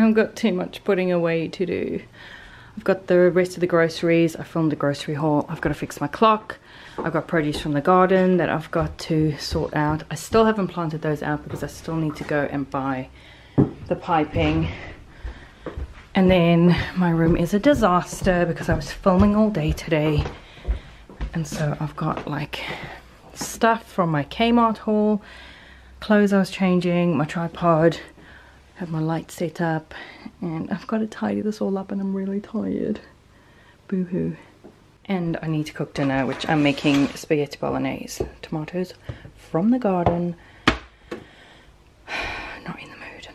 haven't got too much putting away to do. I've got the rest of the groceries. I filmed the grocery haul. I've got to fix my clock. I've got produce from the garden that I've got to sort out. I still haven't planted those out because I still need to go and buy the piping. And then my room is a disaster because I was filming all day today. And so I've got like stuff from my Kmart haul, clothes I was changing, my tripod, have my light set up, and I've got to tidy this all up and I'm really tired. Boo-hoo. And I need to cook dinner, which I'm making spaghetti bolognese. Tomatoes from the garden. Not in the mood.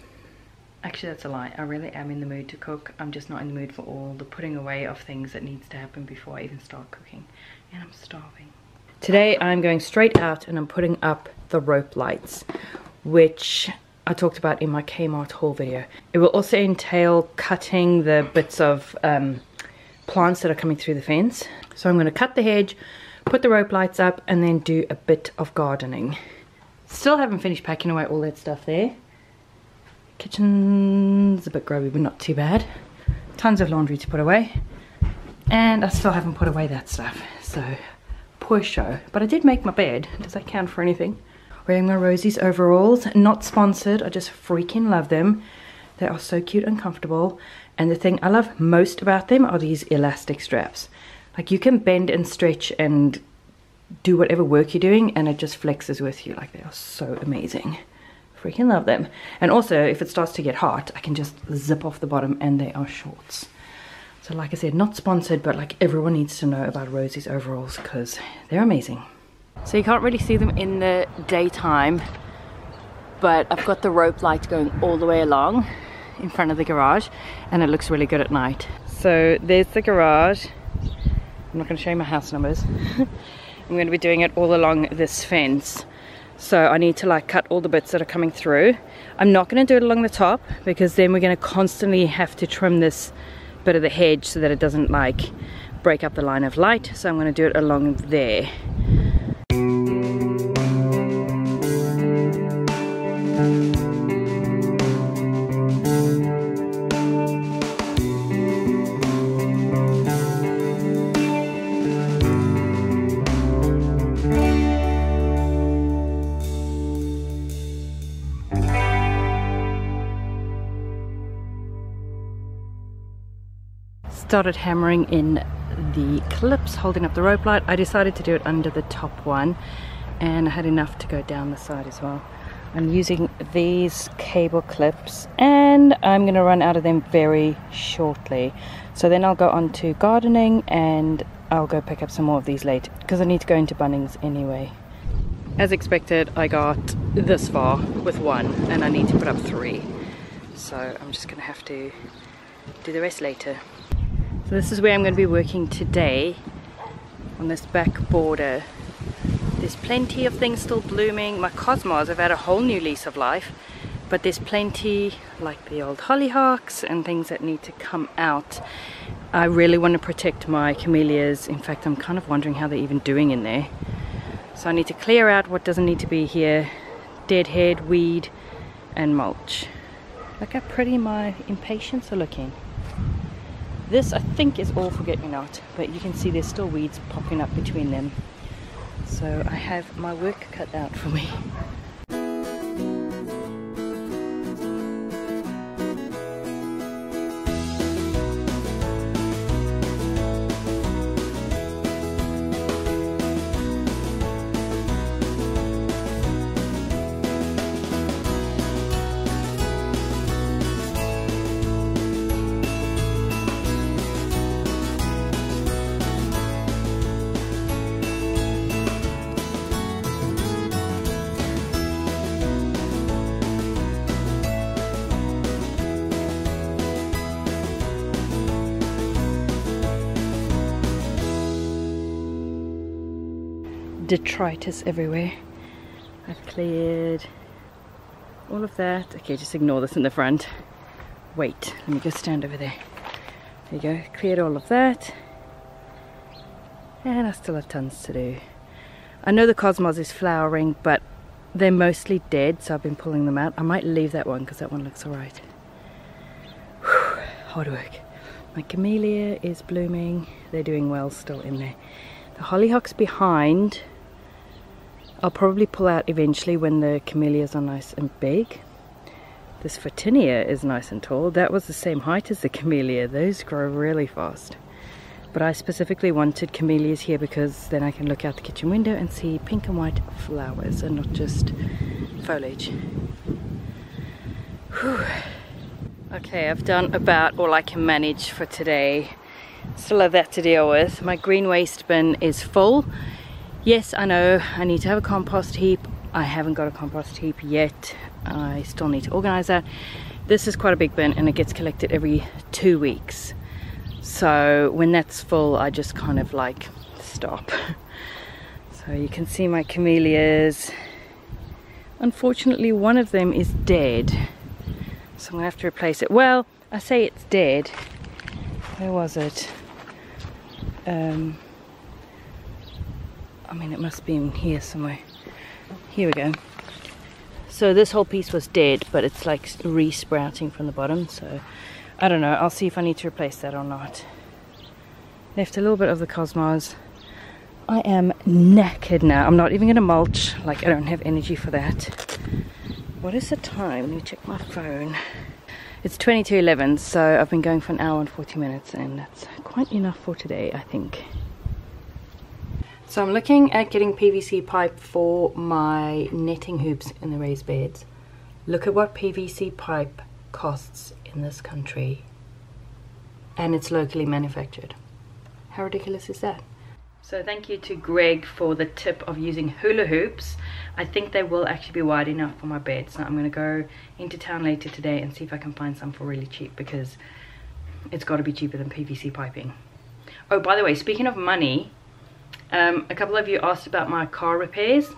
Actually, that's a lie. I really am in the mood to cook. I'm just not in the mood for all the putting away of things that needs to happen before I even start cooking. And I'm starving. Today I'm going straight out and I'm putting up the rope lights, which I talked about in my Kmart haul video. It will also entail cutting the bits of plants that are coming through the fence. So I'm going to cut the hedge, put the rope lights up, and then do a bit of gardening. Still haven't finished packing away all that stuff there. Kitchen's a bit grubby, but not too bad. Tons of laundry to put away. And I still haven't put away that stuff. So, poor show. But I did make my bed. Does that count for anything? Wearing my Rosie's overalls. Not sponsored. I just freaking love them. They are so cute and comfortable. And the thing I love most about them are these elastic straps. Like, you can bend and stretch and do whatever work you're doing, and it just flexes with you. Like, they are so amazing. Freaking love them. And also, if it starts to get hot, I can just zip off the bottom and they are shorts. So like I said, not sponsored, but like everyone needs to know about Rosie's overalls because they're amazing. So you can't really see them in the daytime, but I've got the rope light going all the way along in front of the garage, and it looks really good at night. So there's the garage. I'm not going to show you my house numbers. I'm going to be doing it all along this fence. So I need to like cut all the bits that are coming through. I'm not going to do it along the top because then we're going to constantly have to trim this bit of the hedge so that it doesn't like break up the line of light. So I'm going to do it along there. Started hammering in the clips holding up the rope light. I decided to do it under the top one, and I had enough to go down the side as well. I'm using these cable clips and I'm going to run out of them very shortly. So then I'll go on to gardening and I'll go pick up some more of these later because I need to go into Bunnings anyway. As expected, I got this far with one and I need to put up 3. So I'm just going to have to do the rest later. So this is where I'm going to be working today, on this back border. There's plenty of things still blooming. My cosmos have had a whole new lease of life, but there's plenty like the old hollyhocks and things that need to come out. I really want to protect my camellias. In fact, I'm kind of wondering how they're even doing in there. So I need to clear out what doesn't need to be here, deadhead, weed, and mulch. Look how pretty my impatiens are looking. This I think is all forget-me-not, but you can see there's still weeds popping up between them. So I have my work cut out for me. Detritus everywhere. I've cleared all of that. Okay, just ignore this in the front. Wait, let me go stand over there. There you go, cleared all of that. And I still have tons to do. I know the cosmos is flowering, but they're mostly dead, so I've been pulling them out. I might leave that one because that one looks alright. hard work. My camellia is blooming. They're doing well still in there. The hollyhocks behind, I'll probably pull out eventually when the camellias are nice and big. This Photinia is nice and tall. That was the same height as the camellia. Those grow really fast. But I specifically wanted camellias here because then I can look out the kitchen window and see pink and white flowers and not just foliage. Whew. Okay, I've done about all I can manage for today. Still have that to deal with. My green waste bin is full. Yes, I know I need to have a compost heap. I haven't got a compost heap yet. I still need to organize that. This is quite a big bin and it gets collected every 2 weeks. So when that's full, I just kind of like stop. So you can see my camellias. Unfortunately, one of them is dead. So I'm gonna have to replace it. Well, I say it's dead. Where was it? I mean, it must be in here somewhere. Here we go. So this whole piece was dead, but it's like re-sprouting from the bottom. So I don't know. I'll see if I need to replace that or not. Left a little bit of the cosmos. I am knackered now. I'm not even gonna mulch. Like, I don't have energy for that. What is the time? Let me check my phone. It's 22:11, so I've been going for an hour and 40 minutes, and that's quite enough for today, I think. So I'm looking at getting PVC pipe for my netting hoops in the raised beds. Look at what PVC pipe costs in this country, and it's locally manufactured. How ridiculous is that? So thank you to Greg for the tip of using hula hoops. I think they will actually be wide enough for my bed. So I'm going to go into town later today and see if I can find some for really cheap, because it's got to be cheaper than PVC piping. Oh, by the way, speaking of money, a couple of you asked about my car repairs.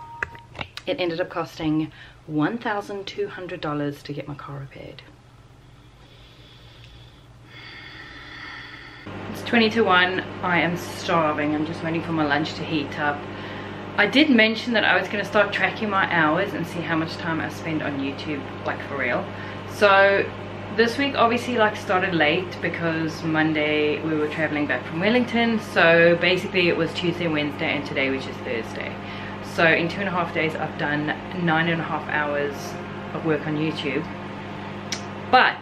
It ended up costing $1,200 to get my car repaired. It's 20 to 1. I am starving. I'm just waiting for my lunch to heat up. I did mention that I was going to start tracking my hours and see how much time I spend on YouTube, like for real. So this week obviously like started late because Monday we were traveling back from Wellington. So basically it was Tuesday, Wednesday and today, which is Thursday. So in 2.5 days I've done 9.5 hours of work on YouTube. But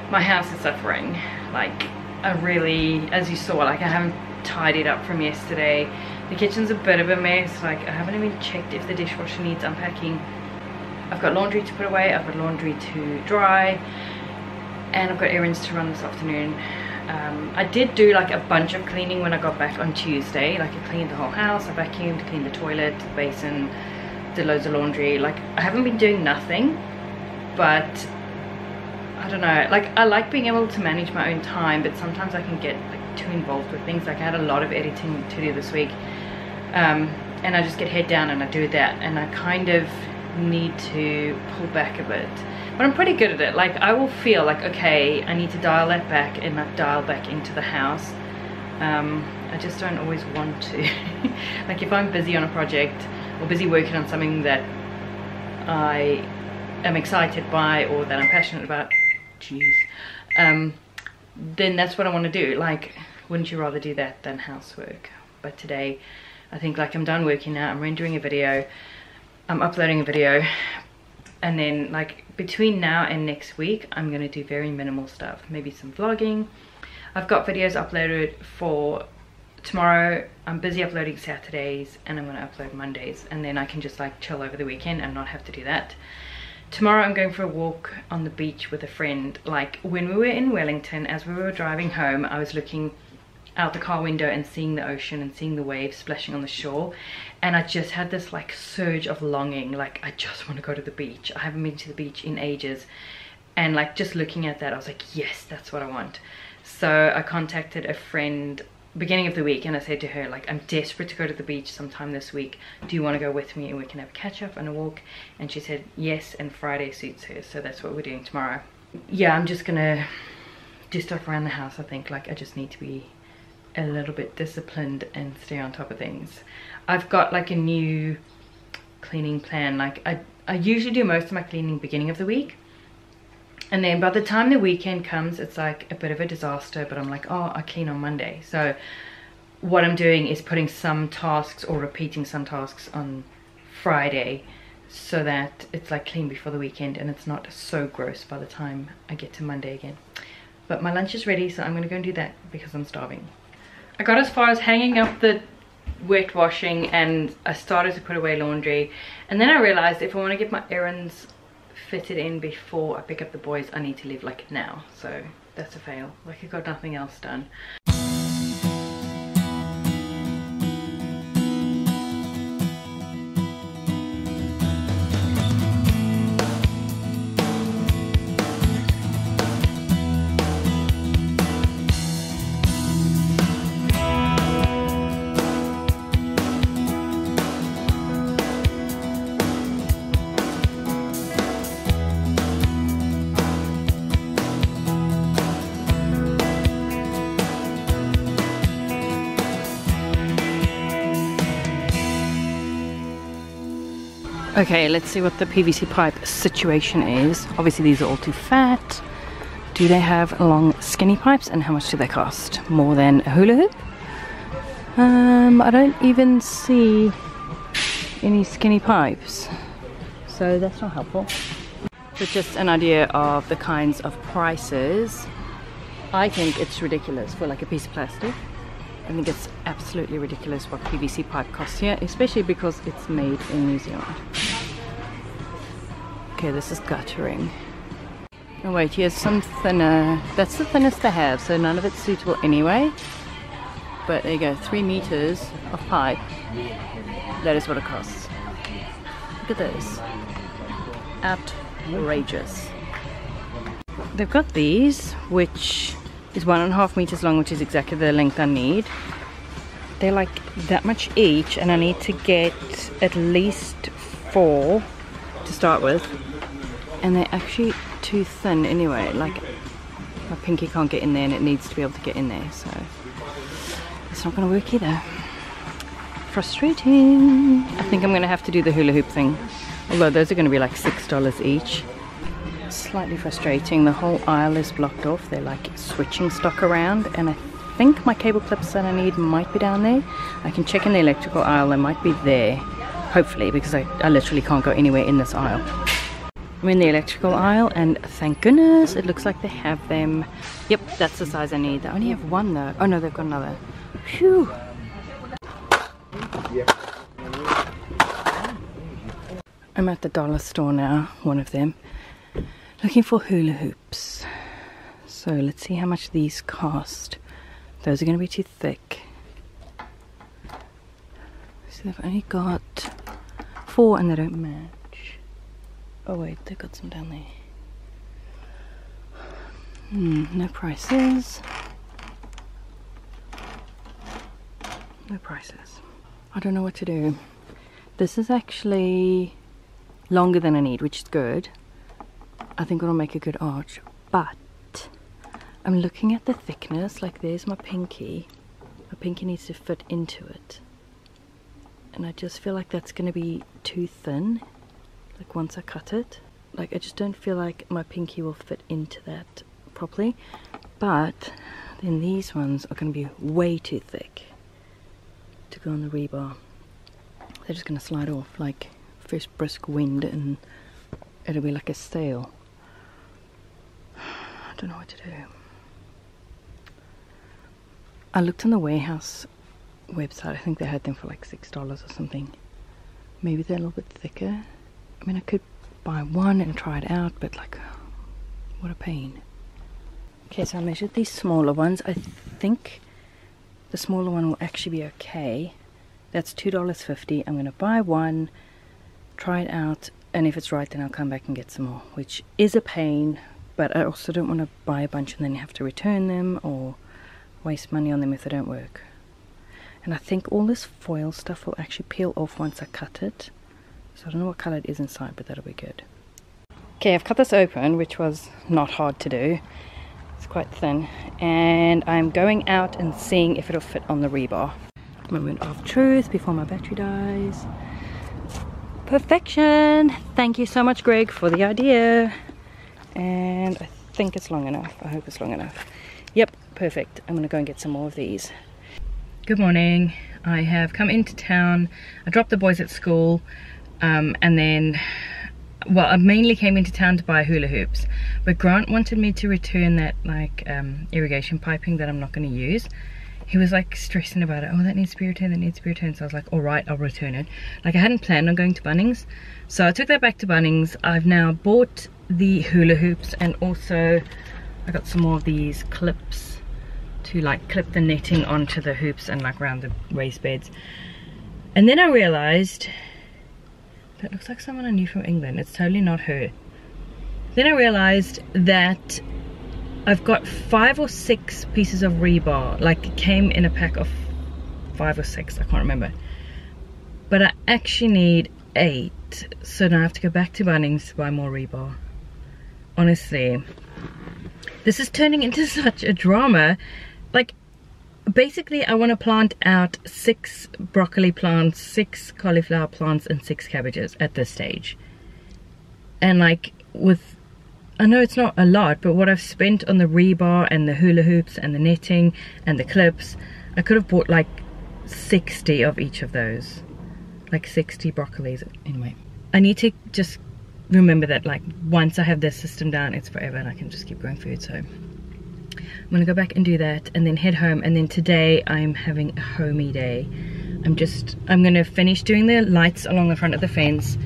my house is suffering. Like, I really, as you saw, like I haven't tidied up from yesterday. The kitchen's a bit of a mess. Like, I haven't even checked if the dishwasher needs unpacking. I've got laundry to put away, I've got laundry to dry, and I've got errands to run this afternoon. I did do like a bunch of cleaning when I got back on Tuesday. Like, I cleaned the whole house, I vacuumed, cleaned the toilet, the basin, did loads of laundry. Like, I haven't been doing nothing, but I don't know, like I like being able to manage my own time, but sometimes I can get like too involved with things. Like, I had a lot of editing to do this week, and I just get head down and I do that, and I kind of need to pull back a bit, but I'm pretty good at it. Like, I will feel like, okay, I need to dial that back and not dial back into the house. I just don't always want to. Like, if I'm busy on a project or busy working on something that I am excited by or that I'm passionate about, then that's what I want to do. Like, wouldn't you rather do that than housework? But today I think, like, I'm done working now, I'm rendering a video, I'm uploading a video, and then like between now and next week I'm going to do very minimal stuff, maybe some vlogging. I've got videos uploaded for tomorrow. I'm busy uploading Saturdays, and I'm going to upload Mondays, and then I can just like chill over the weekend and not have to do that. Tomorrow I'm going for a walk on the beach with a friend. Like, when we were in Wellington, as we were driving home, I was looking out the car window and seeing the ocean and seeing the waves splashing on the shore, and I just had this like surge of longing. Like, I just want to go to the beach. I haven't been to the beach in ages, and like just looking at that I was like, yes, that's what I want. So I contacted a friend beginning of the week and I said to her, like, I'm desperate to go to the beach sometime this week. Do you want to go with me and we can have a catch up and a walk? And she said yes, and Friday suits her, so that's what we're doing tomorrow. Yeah, I'm just gonna do stuff around the house. I think, like, I just need to be a little bit disciplined and stay on top of things. I've got like a new cleaning plan. Like, I usually do most of my cleaning beginning of the week, And then by the time the weekend comes, it's like a bit of a disaster, but I'm like, oh, I clean on Monday. So what I'm doing is putting some tasks or repeating some tasks on Friday so that it's like clean before the weekend and it's not so gross by the time I get to Monday again. But my lunch is ready, so I'm gonna go and do that because I'm starving. I got as far as hanging up the wet washing and I started to put away laundry, and then I realized if I want to get my errands fitted in before I pick up the boys, I need to leave like now. So that's a fail. Like I got nothing else done. Okay, let's see what the PVC pipe situation is. Obviously these are all too fat. Do they have long skinny pipes, and how much do they cost? More than a hula hoop? I don't even see any skinny pipes, so that's not helpful. But just an idea of the kinds of prices. I think it's ridiculous for like a piece of plastic. I think it's absolutely ridiculous what PVC pipe costs here, especially because it's made in New Zealand. Okay, this is guttering. Oh wait, here's some thinner. That's the thinnest they have, so none of it's suitable anyway. But there you go, 3 meters of pipe. That is what it costs. Look at this. Outrageous. They've got these, which is 1.5 meters long, which is exactly the length I need. They're like that much each, and I need to get at least 4 to start with. And they're actually too thin anyway. Like my pinky can't get in there, and it needs to be able to get in there, so it's not going to work either. Frustrating. I think I'm going to have to do the hula hoop thing, although those are going to be like $6 each. Slightly frustrating. The whole aisle is blocked off. They're like switching stock around, and I think my cable clips that I need might be down there. I can check in the electrical aisle. They might be there, hopefully, because I literally can't go anywhere in this aisle. I'm in the electrical aisle, and thank goodness it looks like they have them. Yep, that's the size I need. They only have one though. Oh no, they've got another. Phew. I'm at the dollar store now, one of them, looking for hula hoops. So let's see how much these cost. Those are going to be too thick. So they've only got 4 and they don't match. Oh wait, they've got some down there. No prices. No prices. I don't know what to do. This is actually longer than I need, which is good. I think it'll make a good arch, but I'm looking at the thickness. Like there's my pinky. My pinky needs to fit into it, and I just feel like that's going to be too thin. Like once I cut it, like I just don't feel like my pinky will fit into that properly. But then these ones are going to be way too thick to go on the rebar. They're just going to slide off like first brisk wind, and it'll be like a sail. I don't know what to do. I looked on the Warehouse website. I think they had them for like $6 or something. Maybe they're a little bit thicker. I mean, I could buy one and try it out, but like, what a pain. Okay, so I measured these smaller ones. I think the smaller one will actually be okay. That's $2.50. I'm going to buy one, try it out, and if it's right, then I'll come back and get some more, which is a pain, but I also don't want to buy a bunch and then have to return them or waste money on them if they don't work. And I think all this foil stuff will actually peel off once I cut it. So I don't know what colour it is inside, but that'll be good. Okay, I've cut this open, which was not hard to do. It's quite thin. And I'm going out and seeing if it'll fit on the rebar. Moment of truth before my battery dies. Perfection! Thank you so much, Greg, for the idea. and I think it's long enough. I hope it's long enough. Yep, perfect. I'm gonna go and get some more of these. Good morning. I have come into town. I dropped the boys at school, and then, well, I mainly came into town to buy hula hoops, but Grant wanted me to return that like irrigation piping that I'm not going to use. He was like stressing about it. Oh, that needs to be returned, that needs to be returned. So I was like, all right, I'll return it. Like, I hadn't planned on going to Bunnings, so I took that back to Bunnings. I've now bought the hula hoops, and also I got some more of these clips to like clip the netting onto the hoops and like around the raised beds. And then I realized that looks like someone I knew from England. It's totally not her. Then I realized that I've got 5 or 6 pieces of rebar. Like, it came in a pack of 5 or 6, I can't remember. But I actually need 8. So now I have to go back to Bunnings to buy more rebar. Honestly, this is turning into such a drama. Like, basically I want to plant out 6 broccoli plants, 6 cauliflower plants, and 6 cabbages at this stage. And like, with, I know it's not a lot, but what I've spent on the rebar and the hula hoops and the netting and the clips, I could have bought like 60 of each of those. Like 60 broccolis. Anyway, I need to just remember that like once I have this system down, it's forever and I can just keep growing food. So I'm gonna go back and do that and then head home. And then today I'm having a homey day. I'm gonna finish doing the lights along the front of the fence.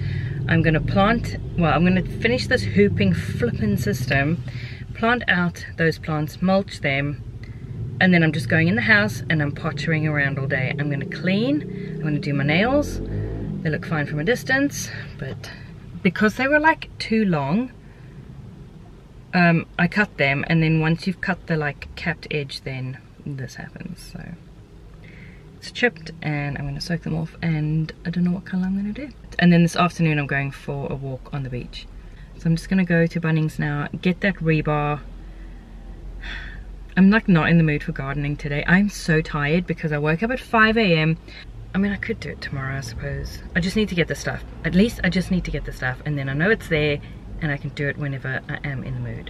I'm gonna plant, well, I'm gonna finish this hooping flippin' system, plant out those plants, mulch them, and then I'm just going in the house and I'm pottering around all day. I'm gonna clean, I'm gonna do my nails. They look fine from a distance, but because they were like too long, I cut them, and then once you've cut the like capped edge, then this happens. So it's chipped, and I'm gonna soak them off, and I don't know what color I'm gonna do. And then this afternoon I'm going for a walk on the beach. So I'm just gonna go to Bunnings now, get that rebar. I'm like not in the mood for gardening today. I'm so tired because I woke up at 5 AM. I mean, I could do it tomorrow, I suppose. I just need to get the stuff. At least I just need to get the stuff, and then I know it's there and I can do it whenever I am in the mood.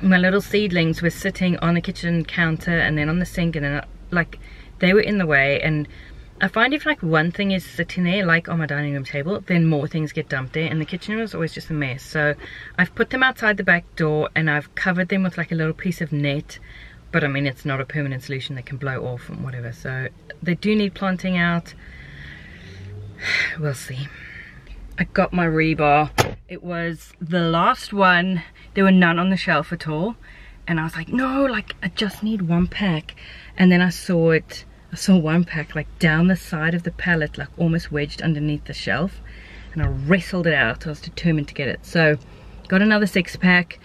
My little seedlings were sitting on the kitchen counter and then on the sink, and then like they were in the way. And I find if like one thing is sitting there, like on my dining room table, then more things get dumped there, and the kitchen was always just a mess. So I've put them outside the back door and I've covered them with like a little piece of net, but I mean, it's not a permanent solution that can blow off and whatever. So they do need planting out. We'll see. I got my rebar. It was the last one. There were none on the shelf at all, and I was like, no, like I just need 1 pack. And then I saw 1 pack like down the side of the pallet, like almost wedged underneath the shelf, and I wrestled it out. I was determined to get it. So got another 6 pack.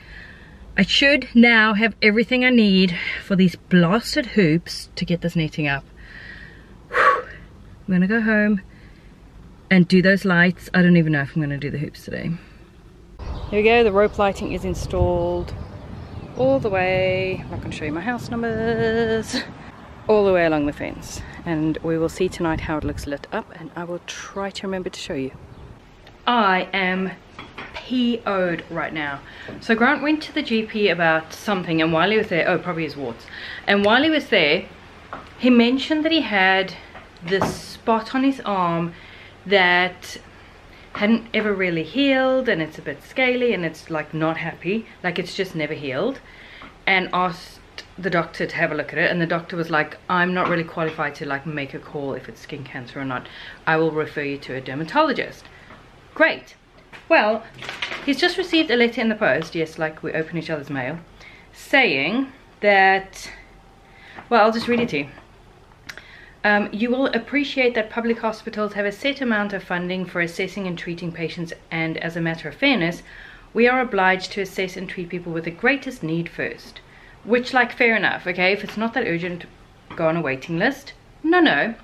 I should now have everything I need for these blasted hoops to get this netting up. Whew. I'm gonna go home and do those lights. I don't even know if I'm gonna do the hoops today. Here we go, the rope lighting is installed all the way, I'm not gonna show you my house numbers, all the way along the fence. And we will see tonight how it looks lit up, and I will try to remember to show you. I am PO'd right now. So Grant went to the GP about something, and while he was there, oh, probably his warts. And while he was there, he mentioned that he had this spot on his arm that hadn't ever really healed, and it's a bit scaly, and it's like not happy, like it's just never healed, and asked the doctor to have a look at it. And the doctor was like, I'm not really qualified to like make a call if it's skin cancer or not. I will refer you to a dermatologist. Great. Well, he's just received a letter in the post, yes, like we open each other's mail, saying that, well, I'll just read it to you. You will appreciate that public hospitals have a set amount of funding for assessing and treating patients, and as a matter of fairness, we are obliged to assess and treat people with the greatest need first. Which, like, fair enough, okay? If it's not that urgent, go on a waiting list. No.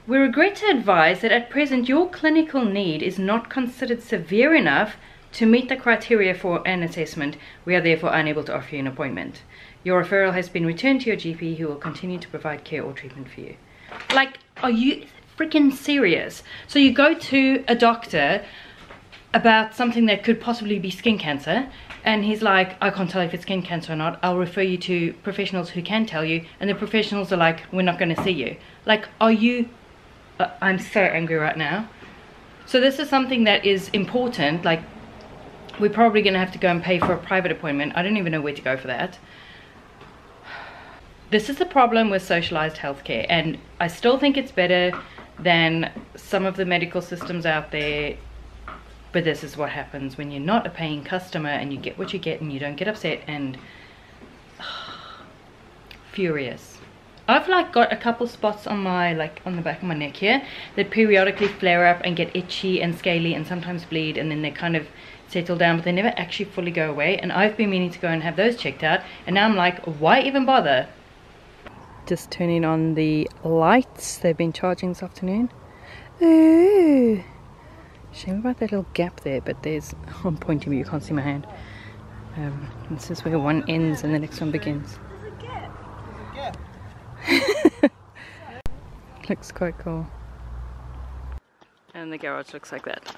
We regret to advise that at present your clinical need is not considered severe enough to meet the criteria for an assessment. We are therefore unable to offer you an appointment. Your referral has been returned to your GP, who will continue to provide care or treatment for you. Like, are you freaking serious? So you go to a doctor about something that could possibly be skin cancer, and he's like, I can't tell if it's skin cancer or not, I'll refer you to professionals who can tell you, and the professionals are like, we're not going to see you. Like, are you... I'm so angry right now. So this is something that is important. Like, we're probably going to have to go and pay for a private appointment. I don't even know where to go for that. This is the problem with socialized healthcare, and I still think it's better than some of the medical systems out there. But this is what happens when you're not a paying customer and you get what you get and you don't get upset and furious. I've like got a couple spots on my, like on the back of my neck here that periodically flare up and get itchy and scaly and sometimes bleed, and then they kind of settle down, but they never actually fully go away. And I've been meaning to go and have those checked out, and now I'm like, why even bother? Just turning on the lights. They've been charging this afternoon. Ooh. Shame about that little gap there, but there's... I'm pointing, but you can't see my hand. This is where one ends and the next one begins. Looks quite cool. And the garage looks like that.